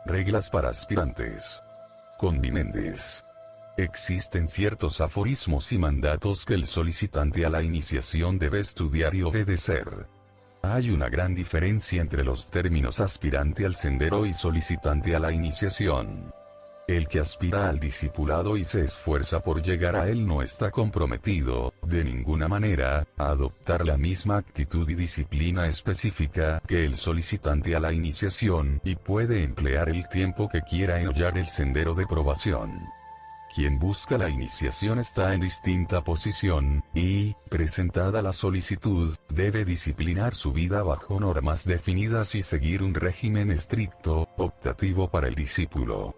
Reglas para aspirantes. Condimendes. Existen ciertos aforismos y mandatos que el solicitante a la iniciación debe estudiar y obedecer. Hay una gran diferencia entre los términos aspirante al sendero y solicitante a la iniciación. El que aspira al discipulado y se esfuerza por llegar a él no está comprometido, de ninguna manera, a adoptar la misma actitud y disciplina específica que el solicitante a la iniciación, y puede emplear el tiempo que quiera en hollar el sendero de probación. Quien busca la iniciación está en distinta posición, y, presentada la solicitud, debe disciplinar su vida bajo normas definidas y seguir un régimen estricto, optativo para el discípulo.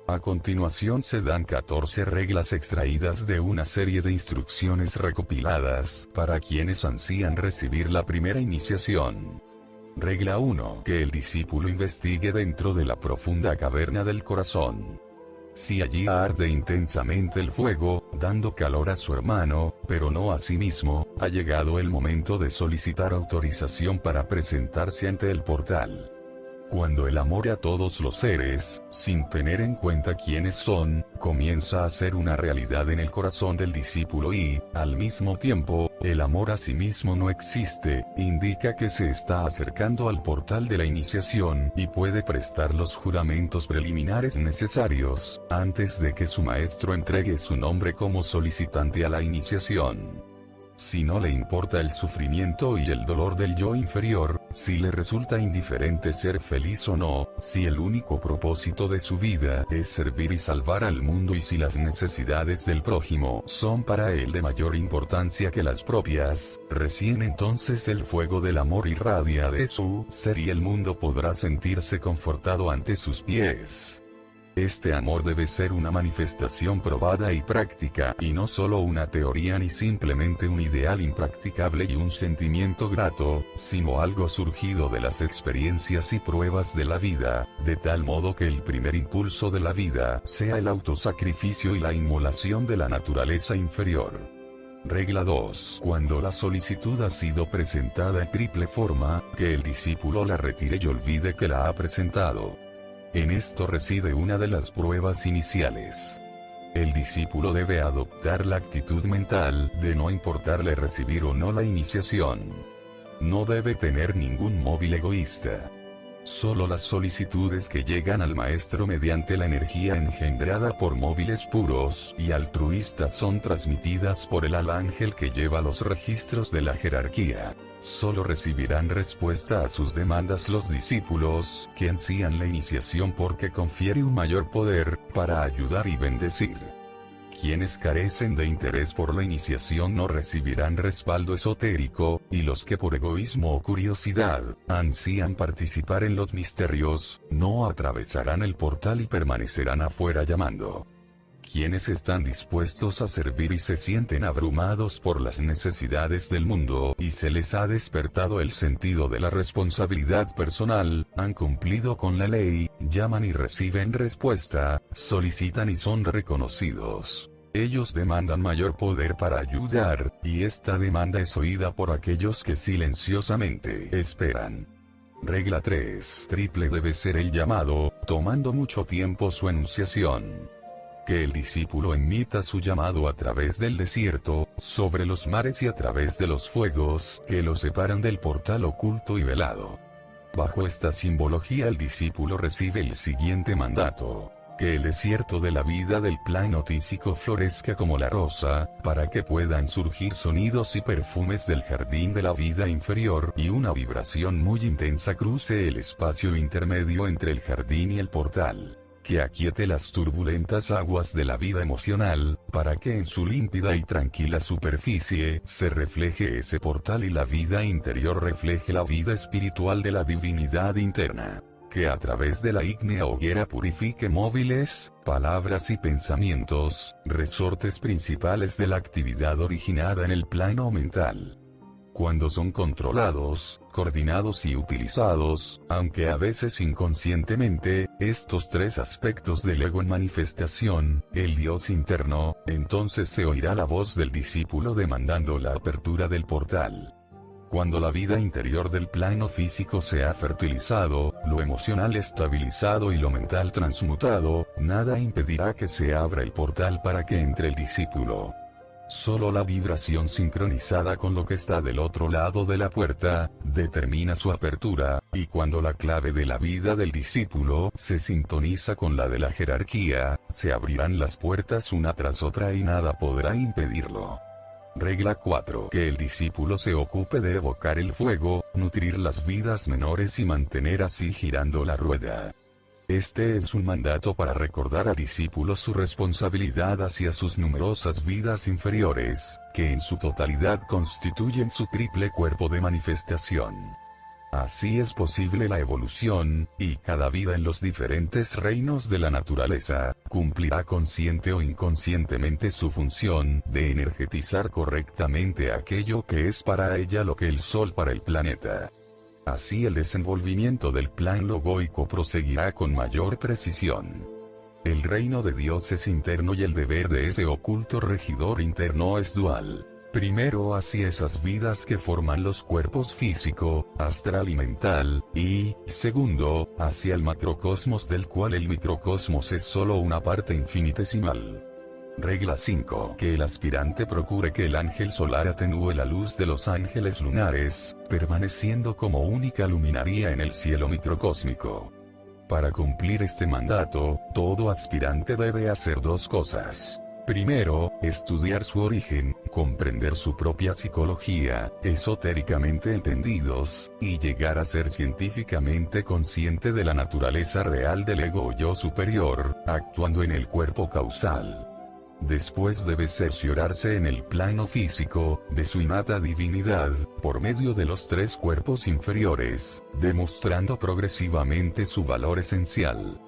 A continuación se dan 14 reglas extraídas de una serie de instrucciones recopiladas para quienes ansían recibir la primera iniciación. Regla 1. Que el discípulo investigue dentro de la profunda caverna del corazón. Si allí arde intensamente el fuego, dando calor a su hermano, pero no a sí mismo, ha llegado el momento de solicitar autorización para presentarse ante el portal. Cuando el amor a todos los seres, sin tener en cuenta quiénes son, comienza a ser una realidad en el corazón del discípulo y, al mismo tiempo, el amor a sí mismo no existe, indica que se está acercando al portal de la iniciación y puede prestar los juramentos preliminares necesarios, antes de que su maestro entregue su nombre como solicitante a la iniciación. Si no le importa el sufrimiento y el dolor del yo inferior, si le resulta indiferente ser feliz o no, si el único propósito de su vida es servir y salvar al mundo y si las necesidades del prójimo son para él de mayor importancia que las propias, recién entonces el fuego del amor irradia de su ser y el mundo podrá sentirse confortado ante sus pies. Este amor debe ser una manifestación probada y práctica, y no solo una teoría ni simplemente un ideal impracticable y un sentimiento grato, sino algo surgido de las experiencias y pruebas de la vida, de tal modo que el primer impulso de la vida sea el autosacrificio y la inmolación de la naturaleza inferior. Regla 2. Cuando la solicitud ha sido presentada en triple forma, que el discípulo la retire y olvide que la ha presentado. En esto reside una de las pruebas iniciales. El discípulo debe adoptar la actitud mental de no importarle recibir o no la iniciación. No debe tener ningún móvil egoísta. Solo las solicitudes que llegan al maestro mediante la energía engendrada por móviles puros y altruistas son transmitidas por el ángel que lleva los registros de la jerarquía. Solo recibirán respuesta a sus demandas los discípulos que ansían la iniciación porque confiere un mayor poder para ayudar y bendecir. Quienes carecen de interés por la iniciación no recibirán respaldo esotérico, y los que por egoísmo o curiosidad ansían participar en los misterios, no atravesarán el portal y permanecerán afuera llamando. Quienes están dispuestos a servir y se sienten abrumados por las necesidades del mundo y se les ha despertado el sentido de la responsabilidad personal, han cumplido con la ley, llaman y reciben respuesta, solicitan y son reconocidos. Ellos demandan mayor poder para ayudar, y esta demanda es oída por aquellos que silenciosamente esperan. Regla 3. Triple debe ser el llamado, tomando mucho tiempo su enunciación. Que el discípulo emita su llamado a través del desierto, sobre los mares y a través de los fuegos que lo separan del portal oculto y velado. Bajo esta simbología el discípulo recibe el siguiente mandato: que el desierto de la vida del plano tísico florezca como la rosa, para que puedan surgir sonidos y perfumes del jardín de la vida inferior y una vibración muy intensa cruce el espacio intermedio entre el jardín y el portal. Que aquiete las turbulentas aguas de la vida emocional, para que en su límpida y tranquila superficie se refleje ese portal y la vida interior refleje la vida espiritual de la divinidad interna. Que a través de la ígnea hoguera purifique móviles, palabras y pensamientos, resortes principales de la actividad originada en el plano mental. Cuando son controlados, coordinados y utilizados, aunque a veces inconscientemente, estos tres aspectos del ego en manifestación, el Dios interno, entonces se oirá la voz del discípulo demandando la apertura del portal. Cuando la vida interior del plano físico se ha fertilizado, lo emocional estabilizado y lo mental transmutado, nada impedirá que se abra el portal para que entre el discípulo. Solo la vibración sincronizada con lo que está del otro lado de la puerta, determina su apertura, y cuando la clave de la vida del discípulo se sintoniza con la de la jerarquía, se abrirán las puertas una tras otra y nada podrá impedirlo. Regla 4. Que el discípulo se ocupe de evocar el fuego, nutrir las vidas menores y mantener así girando la rueda. Este es un mandato para recordar al discípulo su responsabilidad hacia sus numerosas vidas inferiores, que en su totalidad constituyen su triple cuerpo de manifestación. Así es posible la evolución, y cada vida en los diferentes reinos de la naturaleza, cumplirá consciente o inconscientemente su función de energetizar correctamente aquello que es para ella lo que el Sol para el planeta. Así el desenvolvimiento del plan logoico proseguirá con mayor precisión. El reino de Dios es interno y el deber de ese oculto regidor interno es dual. Primero hacia esas vidas que forman los cuerpos físico, astral y mental, y, segundo, hacia el macrocosmos del cual el microcosmos es solo una parte infinitesimal. Regla 5. Que el aspirante procure que el ángel solar atenúe la luz de los ángeles lunares, permaneciendo como única luminaria en el cielo microcósmico. Para cumplir este mandato, todo aspirante debe hacer dos cosas. Primero, estudiar su origen, comprender su propia psicología, esotéricamente entendidos, y llegar a ser científicamente consciente de la naturaleza real del ego o yo superior, actuando en el cuerpo causal. Después debe cerciorarse en el plano físico, de su innata divinidad, por medio de los tres cuerpos inferiores, demostrando progresivamente su valor esencial.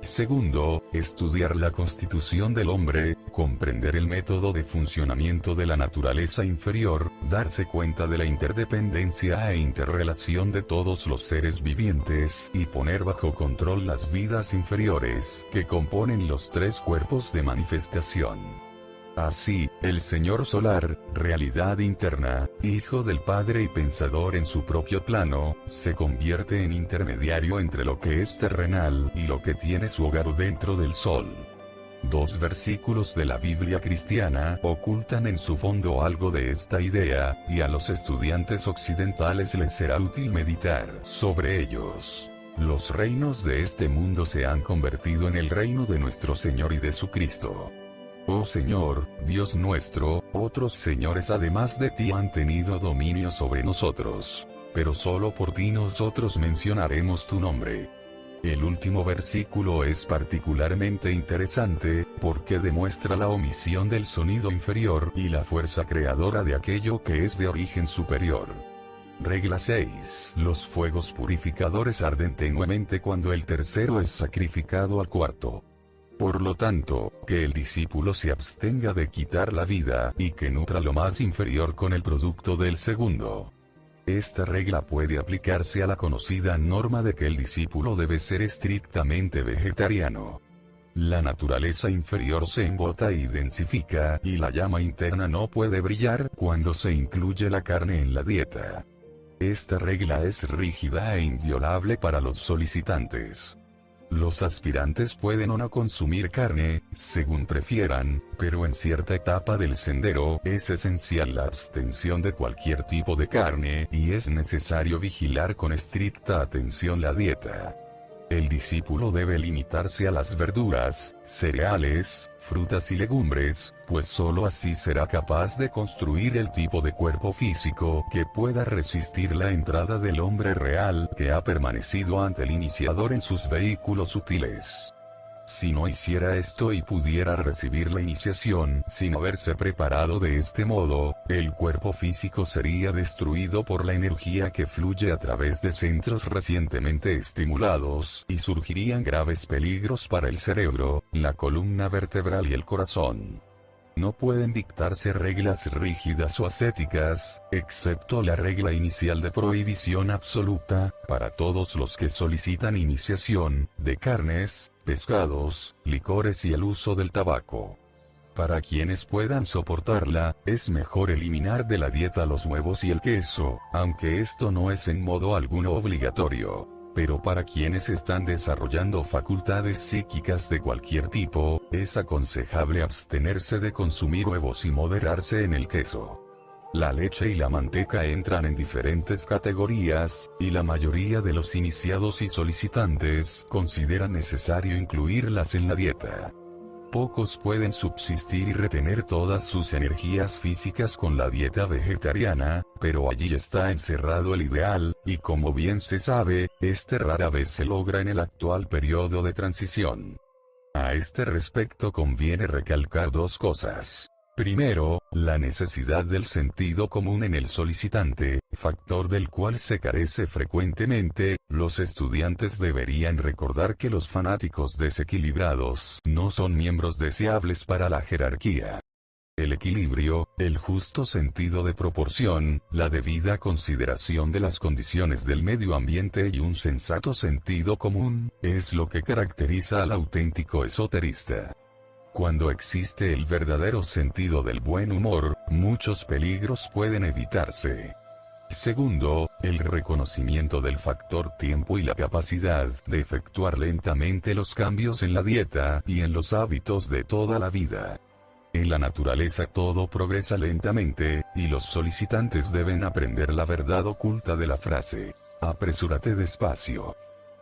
Segundo, estudiar la constitución del hombre, comprender el método de funcionamiento de la naturaleza inferior, darse cuenta de la interdependencia e interrelación de todos los seres vivientes, y poner bajo control las vidas inferiores, que componen los tres cuerpos de manifestación. Así, el Señor Solar, realidad interna, Hijo del Padre y pensador en su propio plano, se convierte en intermediario entre lo que es terrenal y lo que tiene su hogar dentro del Sol. Dos versículos de la Biblia cristiana ocultan en su fondo algo de esta idea, y a los estudiantes occidentales les será útil meditar sobre ellos. Los reinos de este mundo se han convertido en el reino de nuestro Señor y de su Cristo. Oh Señor, Dios nuestro, otros señores además de ti han tenido dominio sobre nosotros. Pero solo por ti nosotros mencionaremos tu nombre. El último versículo es particularmente interesante, porque demuestra la omisión del sonido inferior y la fuerza creadora de aquello que es de origen superior. Regla 6. Los fuegos purificadores arden tenuemente cuando el tercero es sacrificado al cuarto. Por lo tanto, que el discípulo se abstenga de quitar la vida y que nutra lo más inferior con el producto del segundo. Esta regla puede aplicarse a la conocida norma de que el discípulo debe ser estrictamente vegetariano. La naturaleza inferior se embota y densifica, y la llama interna no puede brillar cuando se incluye la carne en la dieta. Esta regla es rígida e inviolable para los solicitantes. Los aspirantes pueden o no consumir carne, según prefieran, pero en cierta etapa del sendero es esencial la abstención de cualquier tipo de carne, y es necesario vigilar con estricta atención la dieta. El discípulo debe limitarse a las verduras, cereales, frutas y legumbres, pues sólo así será capaz de construir el tipo de cuerpo físico que pueda resistir la entrada del hombre real que ha permanecido ante el iniciador en sus vehículos sutiles. Si no hiciera esto y pudiera recibir la iniciación sin haberse preparado de este modo, el cuerpo físico sería destruido por la energía que fluye a través de centros recientemente estimulados, y surgirían graves peligros para el cerebro, la columna vertebral y el corazón. No pueden dictarse reglas rígidas o ascéticas, excepto la regla inicial de prohibición absoluta, para todos los que solicitan iniciación, de carnes, pescados, licores y el uso del tabaco. Para quienes puedan soportarla, es mejor eliminar de la dieta los huevos y el queso, aunque esto no es en modo alguno obligatorio. Pero para quienes están desarrollando facultades psíquicas de cualquier tipo, es aconsejable abstenerse de consumir huevos y moderarse en el queso. La leche y la manteca entran en diferentes categorías, y la mayoría de los iniciados y solicitantes consideran necesario incluirlas en la dieta. Pocos pueden subsistir y retener todas sus energías físicas con la dieta vegetariana, pero allí está encerrado el ideal, y como bien se sabe, este rara vez se logra en el actual periodo de transición. A este respecto conviene recalcar dos cosas. Primero, la necesidad del sentido común en el solicitante, factor del cual se carece frecuentemente. Los estudiantes deberían recordar que los fanáticos desequilibrados no son miembros deseables para la jerarquía. El equilibrio, el justo sentido de proporción, la debida consideración de las condiciones del medio ambiente y un sensato sentido común, es lo que caracteriza al auténtico esoterista. Cuando existe el verdadero sentido del buen humor, muchos peligros pueden evitarse. Segundo, el reconocimiento del factor tiempo y la capacidad de efectuar lentamente los cambios en la dieta y en los hábitos de toda la vida. En la naturaleza todo progresa lentamente, y los solicitantes deben aprender la verdad oculta de la frase: apresúrate despacio.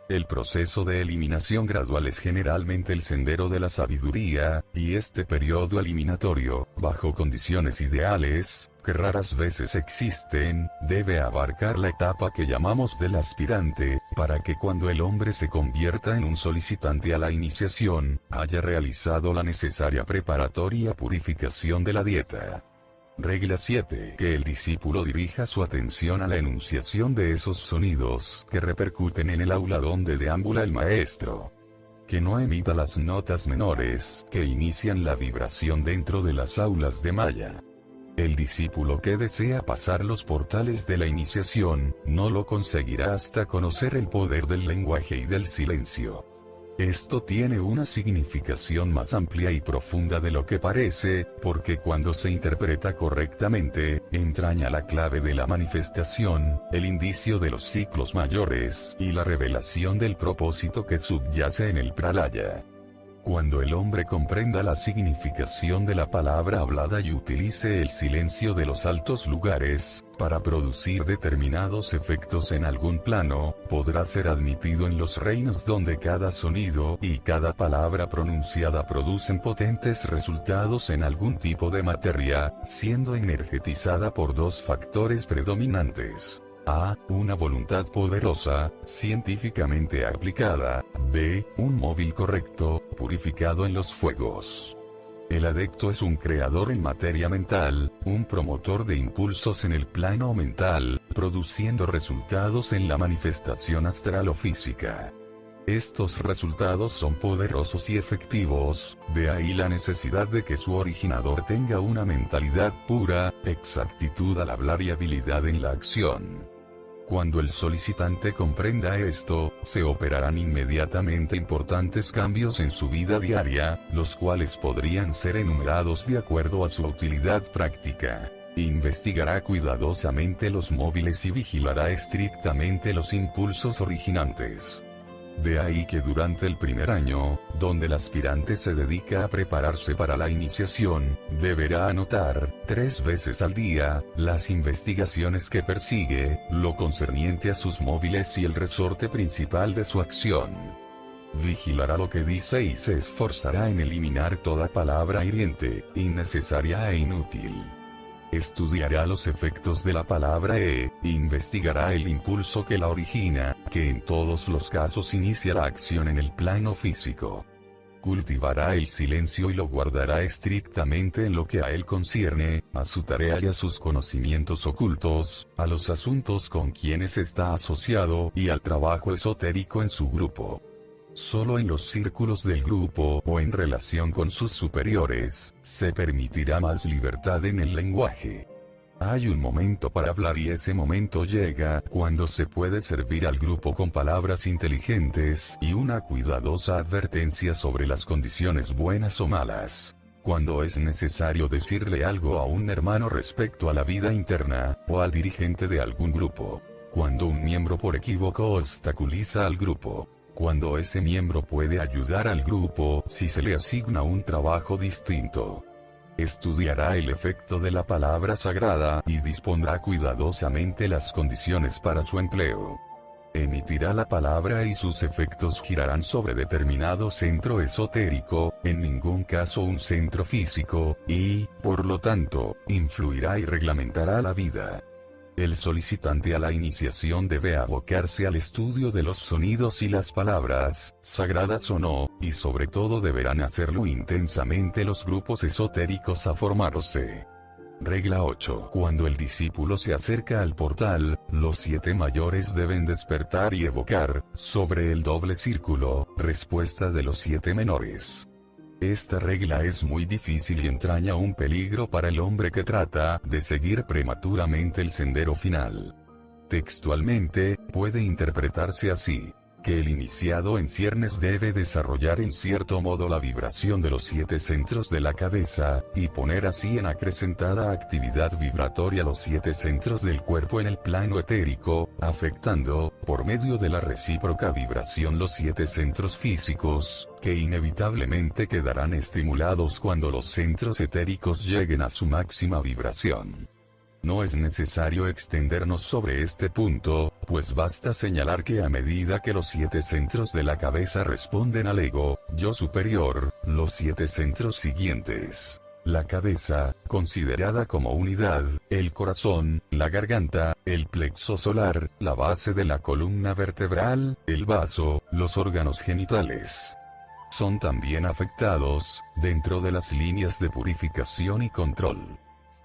El proceso de eliminación gradual es generalmente el sendero de la sabiduría, y este periodo eliminatorio, bajo condiciones ideales, que raras veces existen, debe abarcar la etapa que llamamos del aspirante, para que cuando el hombre se convierta en un solicitante a la iniciación, haya realizado la necesaria preparatoria purificación de la dieta. Regla 7. Que el discípulo dirija su atención a la enunciación de esos sonidos que repercuten en el aula donde deambula el maestro. Que no emita las notas menores que inician la vibración dentro de las aulas de Maya. El discípulo que desea pasar los portales de la iniciación, no lo conseguirá hasta conocer el poder del lenguaje y del silencio. Esto tiene una significación más amplia y profunda de lo que parece, porque cuando se interpreta correctamente, entraña la clave de la manifestación, el indicio de los ciclos mayores, y la revelación del propósito que subyace en el pralaya. Cuando el hombre comprenda la significación de la palabra hablada y utilice el silencio de los altos lugares, para producir determinados efectos en algún plano, podrá ser admitido en los reinos donde cada sonido y cada palabra pronunciada producen potentes resultados en algún tipo de materia, siendo energetizada por dos factores predominantes. A. Una voluntad poderosa, científicamente aplicada. B. Un móvil correcto, purificado en los fuegos. El adepto es un creador en materia mental, un promotor de impulsos en el plano mental, produciendo resultados en la manifestación astral o física. Estos resultados son poderosos y efectivos, de ahí la necesidad de que su originador tenga una mentalidad pura, exactitud al hablar y habilidad en la acción. Cuando el solicitante comprenda esto, se operarán inmediatamente importantes cambios en su vida diaria, los cuales podrían ser enumerados de acuerdo a su utilidad práctica. Investigará cuidadosamente los móviles y vigilará estrictamente los impulsos originantes. De ahí que durante el primer año, donde el aspirante se dedica a prepararse para la iniciación, deberá anotar, 3 veces al día, las investigaciones que persigue, lo concerniente a sus móviles y el resorte principal de su acción. Vigilará lo que dice y se esforzará en eliminar toda palabra hiriente, innecesaria e inútil. Estudiará los efectos de la palabra investigará el impulso que la origina, que en todos los casos inicia la acción en el plano físico. Cultivará el silencio y lo guardará estrictamente en lo que a él concierne, a su tarea y a sus conocimientos ocultos, a los asuntos con quienes está asociado y al trabajo esotérico en su grupo. Solo en los círculos del grupo o en relación con sus superiores, se permitirá más libertad en el lenguaje. Hay un momento para hablar y ese momento llega cuando se puede servir al grupo con palabras inteligentes y una cuidadosa advertencia sobre las condiciones buenas o malas. cuando es necesario decirle algo a un hermano respecto a la vida interna, o al dirigente de algún grupo. Cuando un miembro por equívoco obstaculiza al grupo. Cuando ese miembro puede ayudar al grupo si se le asigna un trabajo distinto. Estudiará el efecto de la palabra sagrada y dispondrá cuidadosamente las condiciones para su empleo. Emitirá la palabra y sus efectos girarán sobre determinado centro esotérico, en ningún caso un centro físico, y, por lo tanto, influirá y reglamentará la vida. El solicitante a la iniciación debe abocarse al estudio de los sonidos y las palabras, sagradas o no, y sobre todo deberán hacerlo intensamente los grupos esotéricos a formarse. Regla 8. Cuando el discípulo se acerca al portal, los 7 mayores deben despertar y evocar, sobre el doble círculo, respuesta de los 7 menores. Esta regla es muy difícil y entraña un peligro para el hombre que trata de seguir prematuramente el sendero final. Textualmente, puede interpretarse así: que el iniciado en ciernes debe desarrollar en cierto modo la vibración de los 7 centros de la cabeza, y poner así en acrecentada actividad vibratoria los 7 centros del cuerpo en el plano etérico, afectando, por medio de la recíproca vibración los 7 centros físicos, que inevitablemente quedarán estimulados cuando los centros etéricos lleguen a su máxima vibración. No es necesario extendernos sobre este punto, pues basta señalar que a medida que los 7 centros de la cabeza responden al ego, yo superior, los 7 centros siguientes, la cabeza, considerada como unidad, el corazón, la garganta, el plexo solar, la base de la columna vertebral, el vaso, los órganos genitales, son también afectados, dentro de las líneas de purificación y control.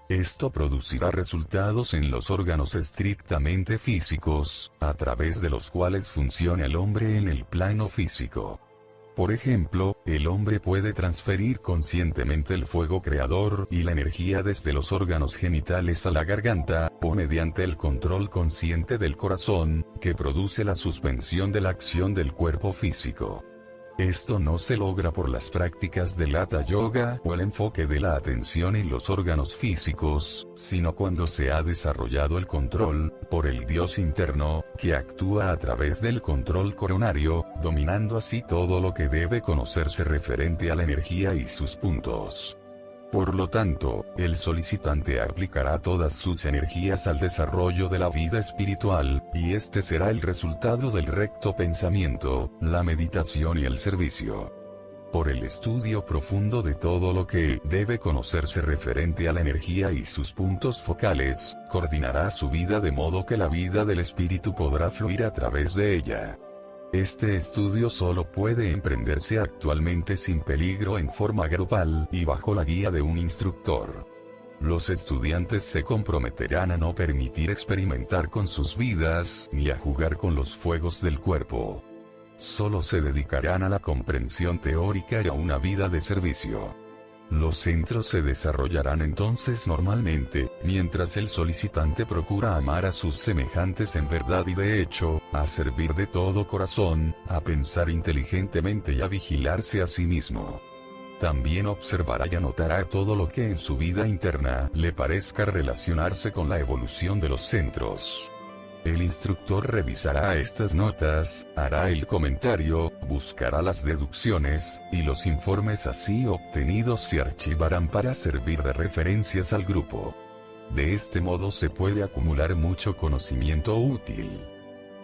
Esto producirá resultados en los órganos estrictamente físicos, a través de los cuales funciona el hombre en el plano físico. Por ejemplo, el hombre puede transferir conscientemente el fuego creador y la energía desde los órganos genitales a la garganta, o mediante el control consciente del corazón, que produce la suspensión de la acción del cuerpo físico. Esto no se logra por las prácticas del Hatha Yoga o el enfoque de la atención en los órganos físicos, sino cuando se ha desarrollado el control, por el Dios interno, que actúa a través del control coronario, dominando así todo lo que debe conocerse referente a la energía y sus puntos. Por lo tanto, el solicitante aplicará todas sus energías al desarrollo de la vida espiritual, y este será el resultado del recto pensamiento, la meditación y el servicio. Por el estudio profundo de todo lo que debe conocerse referente a la energía y sus puntos focales, coordinará su vida de modo que la vida del espíritu podrá fluir a través de ella. Este estudio solo puede emprenderse actualmente sin peligro en forma grupal y bajo la guía de un instructor. Los estudiantes se comprometerán a no permitir experimentar con sus vidas ni a jugar con los fuegos del cuerpo. Solo se dedicarán a la comprensión teórica y a una vida de servicio. Los centros se desarrollarán entonces normalmente, mientras el solicitante procura amar a sus semejantes en verdad y de hecho, a servir de todo corazón, a pensar inteligentemente y a vigilarse a sí mismo. También observará y anotará todo lo que en su vida interna le parezca relacionarse con la evolución de los centros. El instructor revisará estas notas, hará el comentario, buscará las deducciones, y los informes así obtenidos se archivarán para servir de referencias al grupo. De este modo se puede acumular mucho conocimiento útil.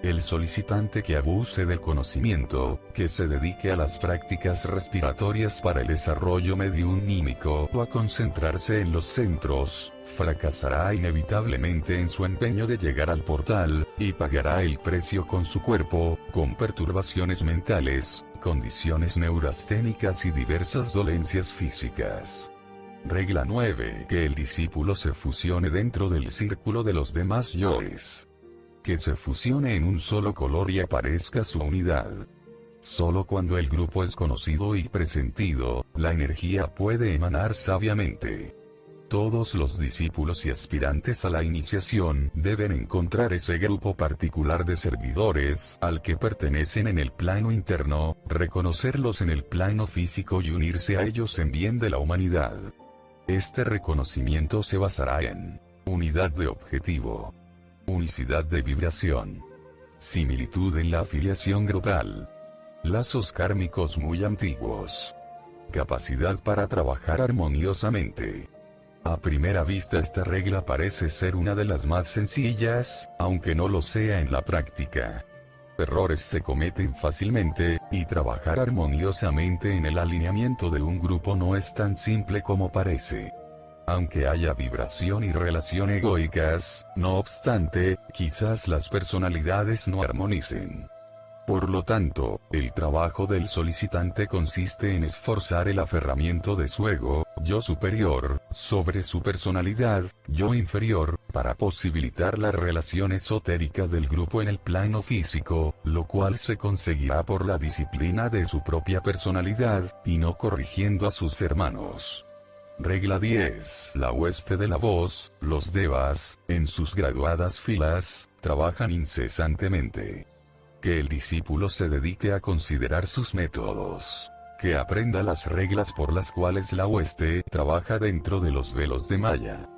El solicitante que abuse del conocimiento, que se dedique a las prácticas respiratorias para el desarrollo mediunímico o a concentrarse en los centros, fracasará inevitablemente en su empeño de llegar al portal, y pagará el precio con su cuerpo, con perturbaciones mentales, condiciones neurasténicas y diversas dolencias físicas. Regla 9. Que el discípulo se fusione dentro del círculo de los demás yoes. Que se fusione en un solo color y aparezca su unidad. Solo cuando el grupo es conocido y presentido, la energía puede emanar sabiamente. Todos los discípulos y aspirantes a la iniciación deben encontrar ese grupo particular de servidores al que pertenecen en el plano interno, reconocerlos en el plano físico y unirse a ellos en bien de la humanidad. Este reconocimiento se basará en unidad de objetivo, unicidad de vibración, similitud en la afiliación grupal, lazos kármicos muy antiguos, capacidad para trabajar armoniosamente. A primera vista esta regla parece ser una de las más sencillas, aunque no lo sea en la práctica. Errores se cometen fácilmente, y trabajar armoniosamente en el alineamiento de un grupo no es tan simple como parece. Aunque haya vibración y relación egoicas, no obstante, quizás las personalidades no armonicen. Por lo tanto, el trabajo del solicitante consiste en esforzar el aferramiento de su ego, yo superior, sobre su personalidad, yo inferior, para posibilitar la relación esotérica del grupo en el plano físico, lo cual se conseguirá por la disciplina de su propia personalidad, y no corrigiendo a sus hermanos. Regla 10. La hueste de la voz, los devas, en sus graduadas filas, trabajan incesantemente. Que el discípulo se dedique a considerar sus métodos. Que aprenda las reglas por las cuales la hueste trabaja dentro de los velos de Maya.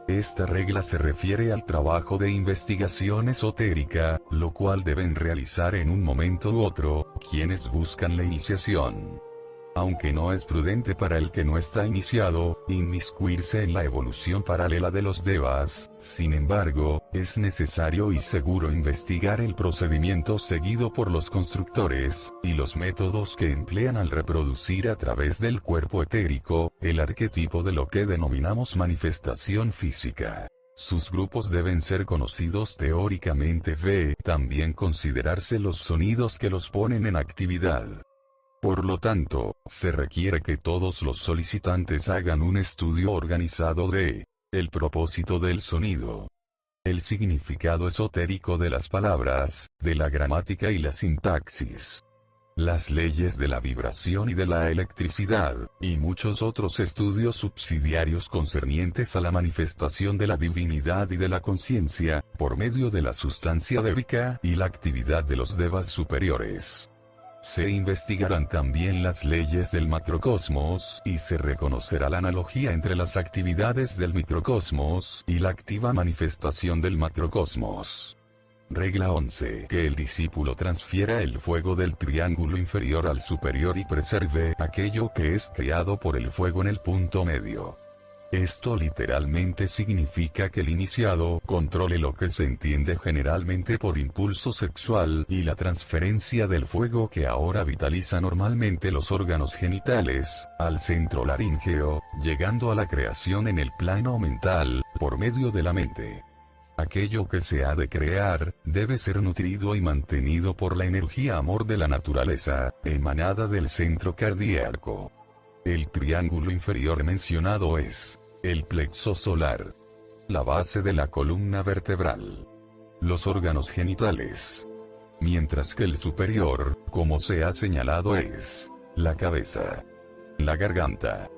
Esta regla se refiere al trabajo de investigación esotérica, lo cual deben realizar en un momento u otro, quienes buscan la iniciación. Aunque no es prudente para el que no está iniciado, inmiscuirse en la evolución paralela de los devas, sin embargo, es necesario y seguro investigar el procedimiento seguido por los constructores, y los métodos que emplean al reproducir a través del cuerpo etérico, el arquetipo de lo que denominamos manifestación física. Sus grupos deben ser conocidos teóricamente. También considerarse los sonidos que los ponen en actividad. Por lo tanto, se requiere que todos los solicitantes hagan un estudio organizado de el propósito del sonido, el significado esotérico de las palabras, de la gramática y la sintaxis, las leyes de la vibración y de la electricidad, y muchos otros estudios subsidiarios concernientes a la manifestación de la divinidad y de la conciencia, por medio de la sustancia dévica y la actividad de los devas superiores. Se investigarán también las leyes del macrocosmos, y se reconocerá la analogía entre las actividades del microcosmos y la activa manifestación del macrocosmos. Regla 11. Que el discípulo transfiera el fuego del triángulo inferior al superior y preserve aquello que es creado por el fuego en el punto medio. Esto literalmente significa que el iniciado controle lo que se entiende generalmente por impulso sexual y la transferencia del fuego que ahora vitaliza normalmente los órganos genitales, al centro laríngeo, llegando a la creación en el plano mental, por medio de la mente. Aquello que se ha de crear, debe ser nutrido y mantenido por la energía amor de la naturaleza, emanada del centro cardíaco. El triángulo inferior mencionado es el plexo solar, la base de la columna vertebral, los órganos genitales, mientras que el superior, como se ha señalado, es la cabeza, la garganta,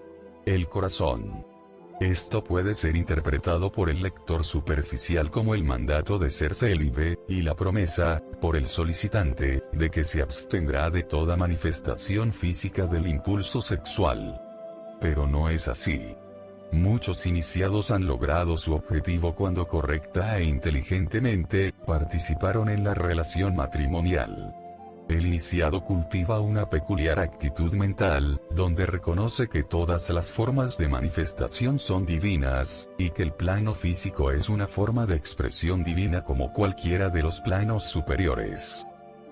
el corazón. Esto puede ser interpretado por el lector superficial como el mandato de ser célibe, y la promesa, por el solicitante, de que se abstendrá de toda manifestación física del impulso sexual. Pero no es así. Muchos iniciados han logrado su objetivo cuando correcta e inteligentemente participaron en la relación matrimonial. El iniciado cultiva una peculiar actitud mental, donde reconoce que todas las formas de manifestación son divinas, y que el plano físico es una forma de expresión divina como cualquiera de los planos superiores.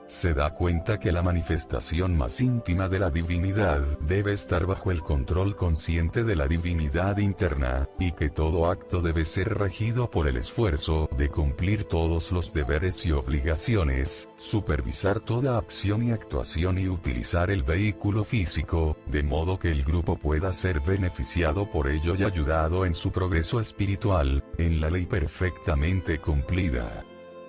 Se da cuenta que la manifestación más íntima de la divinidad debe estar bajo el control consciente de la divinidad interna, y que todo acto debe ser regido por el esfuerzo de cumplir todos los deberes y obligaciones, supervisar toda acción y actuación y utilizar el vehículo físico, de modo que el grupo pueda ser beneficiado por ello y ayudado en su progreso espiritual, en la ley perfectamente cumplida.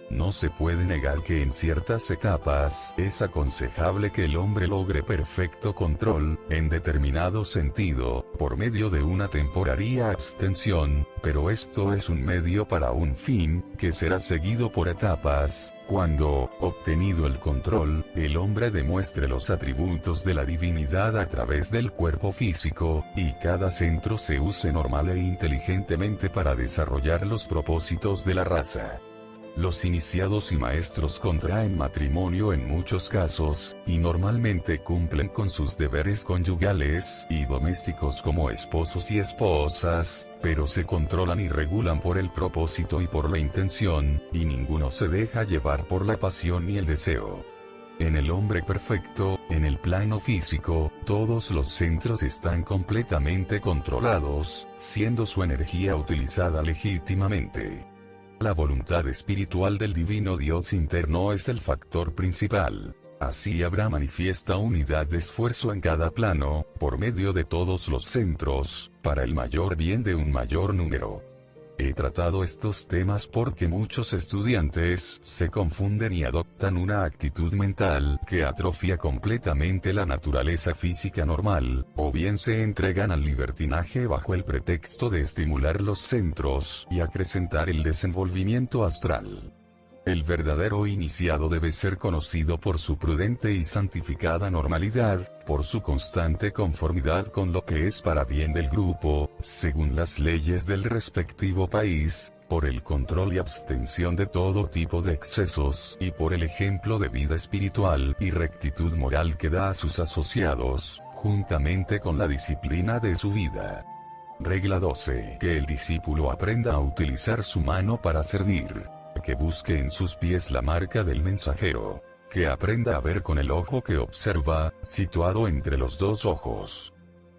No se puede negar que en ciertas etapas es aconsejable que el hombre logre perfecto control, en determinado sentido, por medio de una temporaria abstención, pero esto es un medio para un fin, que será seguido por etapas, cuando, obtenido el control, el hombre demuestre los atributos de la divinidad a través del cuerpo físico, y cada centro se use normal e inteligentemente para desarrollar los propósitos de la raza. Los iniciados y maestros contraen matrimonio en muchos casos, y normalmente cumplen con sus deberes conyugales y domésticos como esposos y esposas, pero se controlan y regulan por el propósito y por la intención, y ninguno se deja llevar por la pasión ni el deseo. En el hombre perfecto, en el plano físico, todos los centros están completamente controlados, siendo su energía utilizada legítimamente. La voluntad espiritual del divino Dios interno es el factor principal. Así habrá manifiesta unidad de esfuerzo en cada plano, por medio de todos los centros, para el mayor bien de un mayor número. He tratado estos temas porque muchos estudiantes se confunden y adoptan una actitud mental que atrofia completamente la naturaleza física normal, o bien se entregan al libertinaje bajo el pretexto de estimular los centros y acrecentar el desenvolvimiento astral. El verdadero iniciado debe ser conocido por su prudente y santificada normalidad, por su constante conformidad con lo que es para bien del grupo, según las leyes del respectivo país, por el control y abstención de todo tipo de excesos y por el ejemplo de vida espiritual y rectitud moral que da a sus asociados, juntamente con la disciplina de su vida. Regla 12. Que el discípulo aprenda a utilizar su mano para servir. Que busque en sus pies la marca del mensajero. Que aprenda a ver con el ojo que observa, situado entre los dos ojos.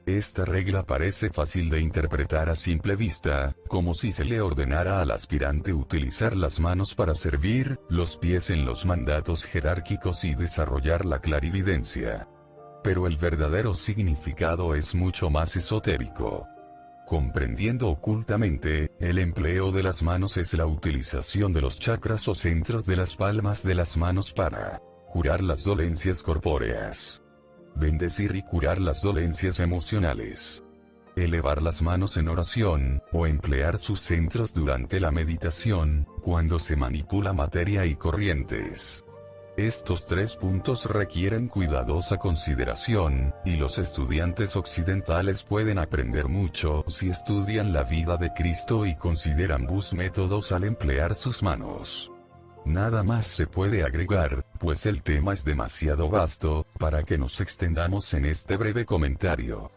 Esta regla parece fácil de interpretar a simple vista, como si se le ordenara al aspirante utilizar las manos para servir, los pies en los mandatos jerárquicos y desarrollar la clarividencia. Pero el verdadero significado es mucho más esotérico. Comprendiendo ocultamente, el empleo de las manos es la utilización de los chakras o centros de las palmas de las manos para curar las dolencias corpóreas, bendecir y curar las dolencias emocionales, elevar las manos en oración, o emplear sus centros durante la meditación, cuando se manipula materia y corrientes. Estos tres puntos requieren cuidadosa consideración, y los estudiantes occidentales pueden aprender mucho si estudian la vida de Cristo y consideran sus métodos al emplear sus manos. Nada más se puede agregar, pues el tema es demasiado vasto, para que nos extendamos en este breve comentario.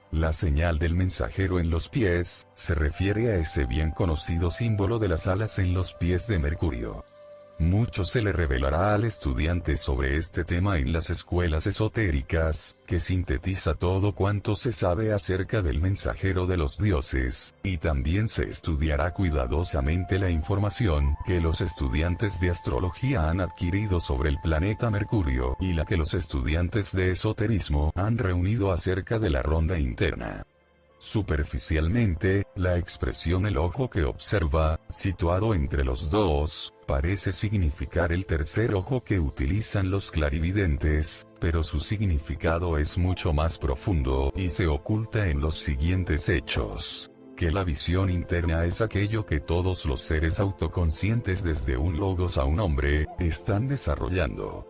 La señal del mensajero en los pies, se refiere a ese bien conocido símbolo de las alas en los pies de Mercurio. Mucho se le revelará al estudiante sobre este tema en las escuelas esotéricas, que sintetiza todo cuanto se sabe acerca del mensajero de los dioses, y también se estudiará cuidadosamente la información que los estudiantes de astrología han adquirido sobre el planeta Mercurio y la que los estudiantes de esoterismo han reunido acerca de la ronda interna. Superficialmente, la expresión el ojo que observa, situado entre los dos, parece significar el tercer ojo que utilizan los clarividentes, pero su significado es mucho más profundo y se oculta en los siguientes hechos. Que la visión interna es aquello que todos los seres autoconscientes desde un logos a un hombre, están desarrollando.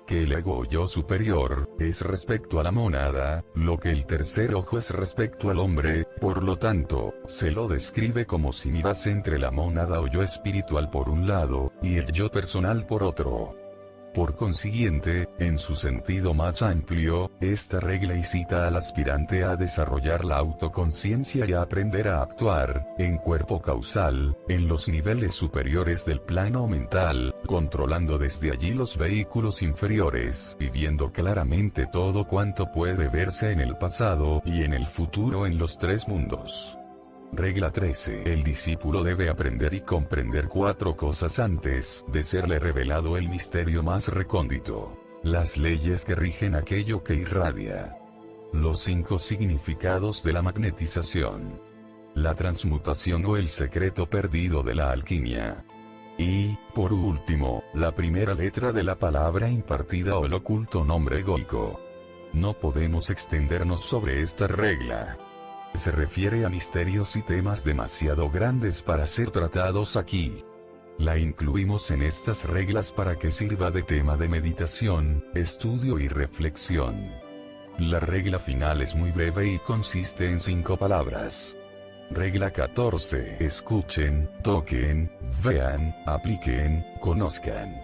Que el ego o yo superior, es respecto a la mónada, lo que el tercer ojo es respecto al hombre, por lo tanto, se lo describe como si mirase entre la mónada o yo espiritual por un lado, y el yo personal por otro. Por consiguiente, en su sentido más amplio, esta regla incita al aspirante a desarrollar la autoconciencia y a aprender a actuar, en cuerpo causal, en los niveles superiores del plano mental, controlando desde allí los vehículos inferiores, y viendo claramente todo cuanto puede verse en el pasado y en el futuro en los tres mundos. Regla 13. El discípulo debe aprender y comprender 4 cosas antes de serle revelado el misterio más recóndito. Las leyes que rigen aquello que irradia. Los 5 significados de la magnetización. La transmutación o el secreto perdido de la alquimia. Y, por último, la primera letra de la palabra impartida o el oculto nombre egoico. No podemos extendernos sobre esta regla. Se refiere a misterios y temas demasiado grandes para ser tratados aquí. La incluimos en estas reglas para que sirva de tema de meditación, estudio y reflexión. La regla final es muy breve y consiste en 5 palabras. Regla 14. Escuchen, toquen, vean, apliquen, conozcan.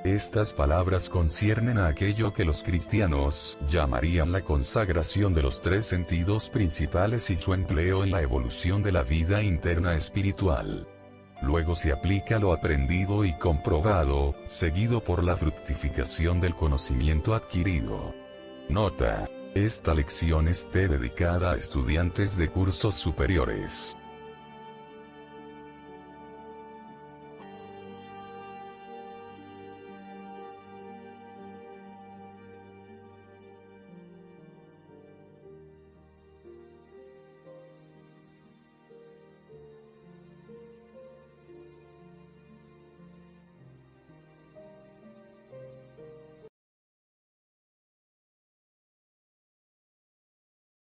Estas palabras conciernen a aquello que los cristianos llamarían la consagración de los 3 sentidos principales y su empleo en la evolución de la vida interna espiritual. Luego se aplica lo aprendido y comprobado, seguido por la fructificación del conocimiento adquirido. Nota: esta lección esté dedicada a estudiantes de cursos superiores.